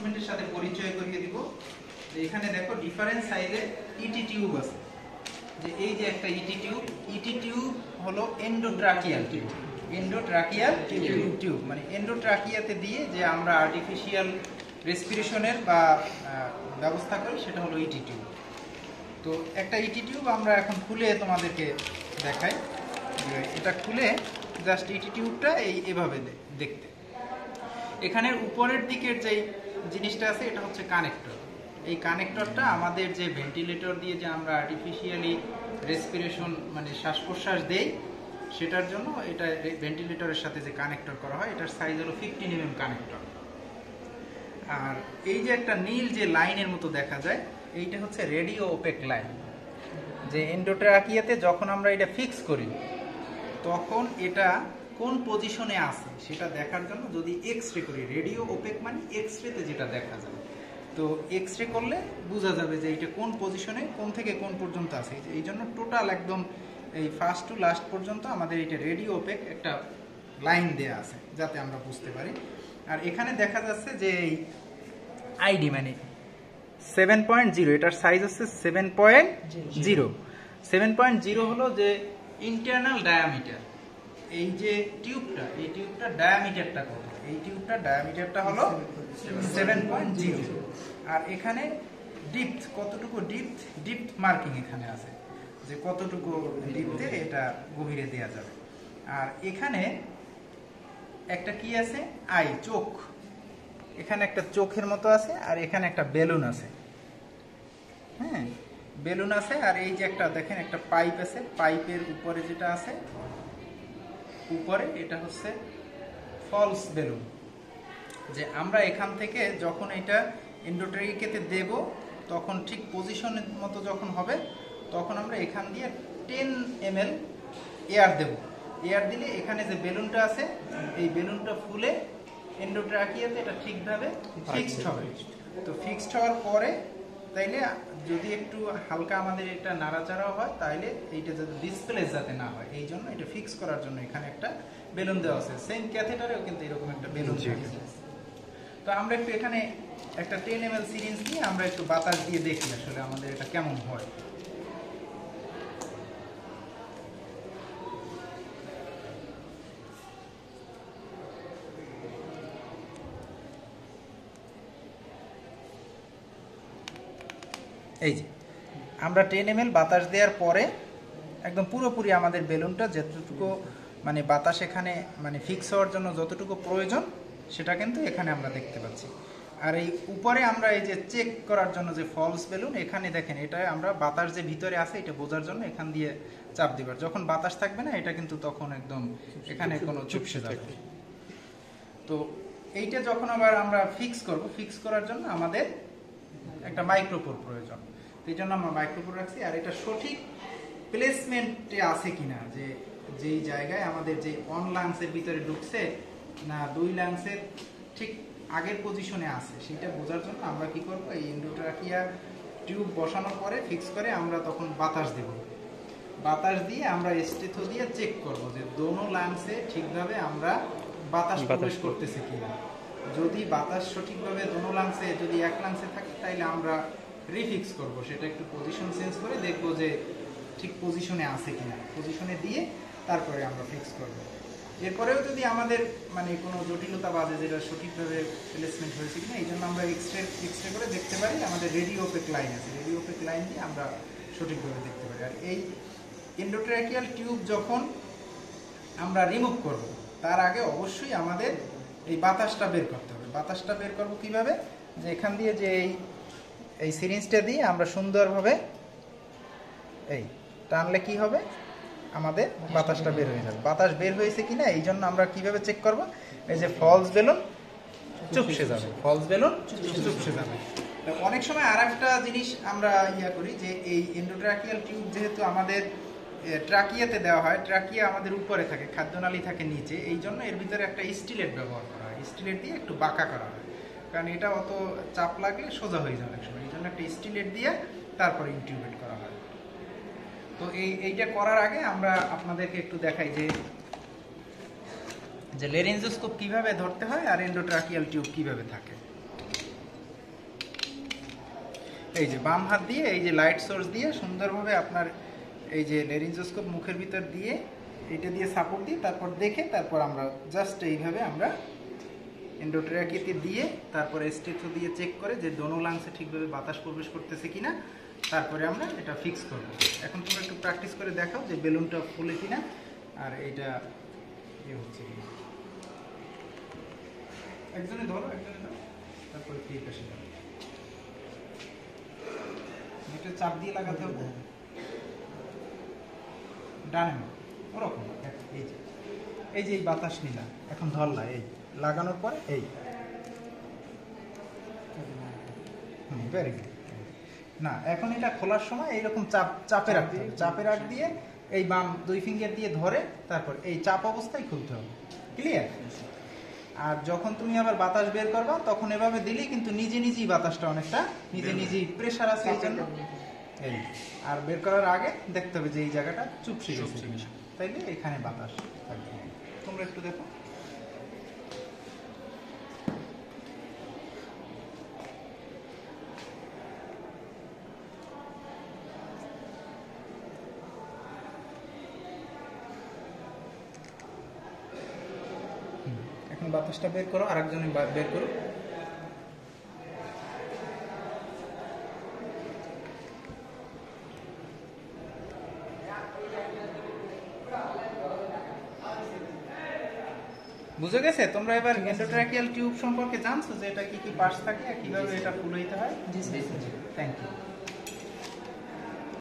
ইনস্ট্রুমেন্টের সাথে পরিচয় করিয়ে দিব। যে এখানে দেখো ডিফারেন্ট সাইজের ইটি টিউব আছে। যে এই যে একটা ইটি টিউব হলো এন্ডোট্রাকিয়াল টিউব। এন্ডোট্রাকিয়াল টিউব মানে এন্ডোট্রাকিয়াতে দিয়ে যে আমরা আর্টিফিশিয়াল রেসপিরেশনের বা ব্যবস্থা করি সেটা হলো ইটি টিউব। তো একটা ইটি টিউব আমরা এখন খুলে তোমাদেরকে দেখাই। এটা খুলে জাস্ট ইটি টিউবটা এভাবে দেখতে। এখানের উপরের দিকের যে জিনিসটা আছে এটা হচ্ছে কানেক্টর। এই কানেক্টরটা আমাদের যে ভেন্টিলেটর দিয়ে যে আমরা আর্টিফিশিয়ালি রেসপিরেশন মানে শ্বাস প্রশ্বাস দেই সেটার জন্য এটা ভেন্টিলেটরের সাথে যে কানেক্টর করা হয় এটার সাইজ হলো 15 mm কানেক্টর। আর এই যে একটা নীল যে লাইনের মতো দেখা যায় এইটা হচ্ছে রেডিও ওপেক লাইন। যে এন্ডোট্রাকিয়াতে যখন আমরা এটা ফিক্স করি তখন এটা কোন পজিশনে আছে সেটা দেখার জন্য যদি এক্স-রে করি, রেডিও ওপেক মানে এক্স-রেতে যেটা দেখা যায়, তো এক্স-রে করলে বোঝা যাবে যে এটা কোন পজিশনে কোন থেকে কোন পর্যন্ত আছে। এই জন্য টোটাল একদম এই ফার্স্ট টু লাস্ট পর্যন্ত আমাদের এটা রেডিও ওপেক একটা লাইন দেয়া আছে যাতে আমরা বুঝতে পারি। আর এখানে দেখা যাচ্ছে যে এই আইডি মানে 7.0, এটার সাইজ হচ্ছে 7.0। 7.0 হলো যে ইন্টারনাল ডায়ামিটার। এই যে টিউবটা এই টিউবটার ডায়ামিটারটা কত? এই টিউবটার ডায়ামিটারটা হলো 7.0। আর এখানে ডিপথ কতটুকু, ডিপথ মার্কিং এখানে আছে যে কতটুকু ডিপথে এটা গভীরে দেয়া যাবে। আর এখানে একটা কি আছে, আই চোখ, এখানে একটা চোখের মতো আছে আর এখানে একটা বেলুন আছে। হ্যাঁ বেলুন আছে। আর এই যে একটা দেখেন একটা পাইপ আছে, পাইপের উপরে যেটা আছে উপরে এটা হচ্ছে ফলস বেলুন। যে আমরা এখান থেকে যখন এটা এন্ডোট্রাকিয়াতে দেব তখন ঠিক পজিশনের মতো যখন হবে তখন আমরা এখান দিয়ে 10 ml এয়ার দেব। এয়ার দিলে এখানে যে বেলুনটা আছে এই বেলুনটা ফুলে এন্ডোট্রাকিয়াতে এটা ঠিকভাবে ফিক্সড হবে। তো ফিক্সড হওয়ার পরে তাইলে যদি একটু হালকা আমাদের এটা নাড়াচাড়াও হয় তাইলে এইটা যাতে ডিসপ্লেস যাতে না হয় এই জন্য এটা ফিক্স করার জন্য এখানে একটা বেলুন দেওয়া আছে। সেম ক্যাথেটারেও কিন্তু এরকম একটা বেলুন থাকে। তো আমরা একটু এখানে একটা 10 ml সিরিঞ্জ দিয়ে আমরা একটু বাতাস দিয়ে দেখি আসলে আমাদের এটা কেমন হয়। এই যে আমরা 10 ml বাতাস দেওয়ার পরে একদম পুরোপুরি আমাদের বেলুনটা যতটুকু মানে বাতাস এখানে মানে ফিক্স হওয়ার জন্য যতটুকু প্রয়োজন সেটা কিন্তু এখানে আমরা দেখতে পাচ্ছি। আর এই উপরে আমরা এই যে চেক করার জন্য যে ফলস বেলুন এখানে দেখেন এটা আমরা বাতাস যে ভিতরে আছে এটা বোঝার জন্য এখান দিয়ে চাপ দিবার, যখন বাতাস থাকবে না এটা কিন্তু তখন একদম এখানে কোনো চুপসে যাবে। তো এইটা যখন আবার আমরা ফিক্স করব, ফিক্স করার জন্য আমাদের একটা মাইক্রোপোর প্রয়োজন। এই জন্য আমরা মাইক্রোপোর রাখছি। আর এটা সঠিক প্লেসমেন্টে আছে কিনা, যে যেই জায়গায় আমাদের যে অন লাংসের ভিতরে ঢুকছে না 2 লাংসের ঠিক আগের পজিশনে আছে সেটা বোঝার জন্য আমরা কি করব, এই এন্ডোট্রাকিয়া টিউব বসানোর পরে ফিক্স করে আমরা তখন বাতাস দেব। বাতাস দিয়ে আমরা স্টেথো দিয়ে চেক করব যে দোনো লাংসে ঠিকভাবে আমরা বাতাস প্রবেশ করতেছে কিনা। যদি বাতাস সঠিকভাবে দোনো লাংসে যদি এক লাংসে থাকে তাহলে আমরা রিফিক্স করব, সেটা একটু পজিশন চেঞ্জ করে দেখব যে ঠিক পজিশনে আছে কিনা, পজিশনে দিয়ে তারপরে আমরা ফিক্স করব। এরপরেও যদি আমাদের মানে কোনো জটিলতা বাজে যেটা সঠিকভাবে প্লেসমেন্ট হয়েছে কিনা এই জন্য আমরা এক্সরে করে দেখতে পারি। আমাদের রেডিও ওপেক লাইন আছে, রেডিও ওপেক লাইন দিয়ে আমরা সঠিকভাবে দেখতে পারি। আর এই এন্ডোট্রাকিয়াল টিউব যখন আমরা রিমুভ করব তার আগে অবশ্যই আমাদের এই বাতাসটা বের করতে হবে। বাতাসটা বের করব কিভাবে, যে এখান দিয়ে যে এই সিরিঞ্জটা দিয়ে আমরা সুন্দরভাবে এই টানলে কি হবে, আমাদের বাতাসটা বের হয়ে যাবে। বাতাস বের হয়েছে কিনা এই জন্য আমরা কিভাবে চেক করব, এই যে ফলস বেলুন চুপসে যাবে, ফলস বেলুন চুপসে যাবে। অনেক সময় আর একটা জিনিস আমরা করি যে এই এন্ডোট্রাকিয়াল টিউব যেহেতু আমাদের ট্রাকিয়াতে দেওয়া হয়, ট্রাকিয়া আমাদের উপরে থাকে, খাদ্যনালী থাকে নিচে, এই জন্য এর ভিতরে একটা স্টিলেট ব্যবহার করা হয়। স্টিলেট দিয়ে একটু বাঁকা করা হয় কারণ এটা অত চাপ লাগলে সোজা হয়ে যায় অনেক সময়, এই জন্য একটা স্টিলেট দিয়ে তারপরে ইনটিউবেট করা হয়। তো এইটা করার আগে আমরা আপনাদেরকে একটু দেখাই যে লেরিঞ্জোস্কোপ কিভাবে ধরতে হয় আর এন্ডোট্রাকিয়াল টিউব কিভাবে থাকে। এই যে বাম হাত দিয়ে এই যে লাইট সোর্স দিয়ে সুন্দরভাবে আপনার এই যে লেরিঞ্জোস্কোপ মুখের ভিতর দিয়ে এটা দিয়ে সাপোর্ট দিয়ে তারপর দেখে তারপর আমরা জাস্ট এইভাবে আমরা এন্ডোট্রাকিয়াতে দিয়ে তারপরে স্টেথো দিয়ে চেক করে যে দোনো লাংসে ঠিকভাবে বাতাস প্রবেশ করতেছে কিনা, তারপরে আমরা এটা ফিক্স করব। এখন তোমরা একটু প্র্যাকটিস করে দেখাও যে বেলুনটা ফুলে কিনা আর এইটা ইয়ে হচ্ছে কিনা। একজনে ধরো তারপরে ঠিক আসে যাবে। এটা চাপ দিয়ে লাগাতে হবে ডানে ওরকম। এই যে এই বাতাস নিলা এখন ধরলা, এই লাগানোর পরে এই ভেরি গুড। না এখন এটা খোলার সময় এইরকম চাপে রাখতে হবে, চাপে রাখ দিয়ে এই বাম 2 ফিঙ্গার দিয়ে ধরে তারপর এই চাপ অবস্থায় খুলতে হবে। ক্লিয়ার? আর যখন তুমি আবার বাতাস বের করবা তখন এভাবে দিলেই কিন্তু নিজে নিজেই বাতাসটা অনেকটা নিজেই প্রেসার আছে এই জন্য এই। আর বের করার আগে দেখতে হবে যে এই জায়গাটা চুপসে গেছে, তাইলে এখানে বাতাস থাকবে। তোমরা একটু দেখো। এখন বাতাসটা বের করো, আরেকজনে বের করো। বুঝে গেছে? তোমরা এবার এন্ডোট্রাকিয়াল টিউব সম্পর্কে জানছো যে এটা কি কি পার্টস থাকে আর কিভাবে এটা ফুল হইতে হয়? Thank you.